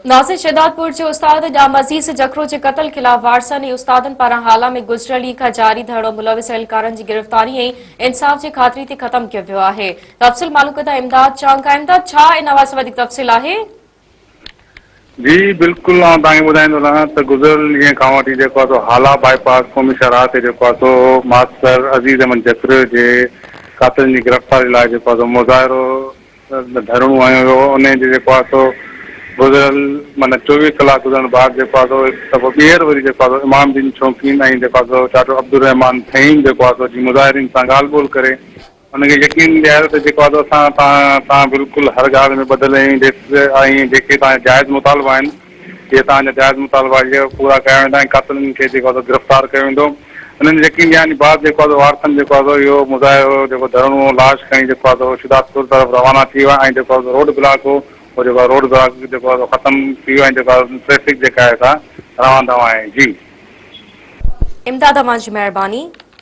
नासिर शहदादपुर जे उस्ताद ॾाम अज़ीज़ जखरो जे क़त्ल ख़िलाफ़ वारसनि ऐं उस्तादनि पारां हाला में गुज़िरियल ॾींहं खां जारी धरणो मुलविस एहलकारनि जी गिरफ़्तारी ऐं इंसाफ़ जे ख़ातिरी ते ख़त्म कयो वियो आहे। तफ़सील मालूम कंदा इमदाद चांका। इमदाद, छा इन हवाले सां वधीक तफ़सील आहे? जी बिल्कुल तव्हांखे ॿुधाईंदो रहां त गुज़िरियल ॾींहं खां वठी जेको आहे हाला बाईपास क़ौमी शाहराह ते जेको आहे मास्टर अज़ीज़ अहमद जखर जे क़ातिलनि जी गिरफ़्तारी लाइ जेको आहे मुज़ाहिरो धरणो आयो हुयो। उन जे जेको आहे गुज़िरियल माना 24 कलाक गुज़रण बाद जेको आहे ॿीहर वरी जेको आहे इमाम शौक़ीन ऐं जेको आहे डॉक्टर अब्दुल रहमान फहीम जेको आहे मुज़ाहिरीन सां ॻाल्हि ॿोल करे उनखे यकीन ॾियारियो त जेको आहे तव्हां बिल्कुलु हर ॻाल्हि में ॿधल ऐं जेके तव्हांजा जाइज़ मुतालबा आहिनि इहे तव्हांजा जाइज़ मुतालबा इहे पूरा कया वेंदा ऐं क़ातिलनि खे जेको आहे गिरफ़्तार कयो वेंदो। उन्हनि यकीन ॾियारण बाद जेको आहे वारसनि जेको आहे इहो मुज़ाहिरो जेको धरणो लाश खणी जेको आहे शहदादपुर तरफ़ रवाना थी वियो ऐं जेको आहे रोड ब्लॉक हो वो जेको रोड ब्लॉक जेको आहे ख़त्म थी वियो ऐं जेको आहे ट्रैफिक जेका आहे रवां दवा आहे। जी इमदाद, तव्हांजी महिरबानी।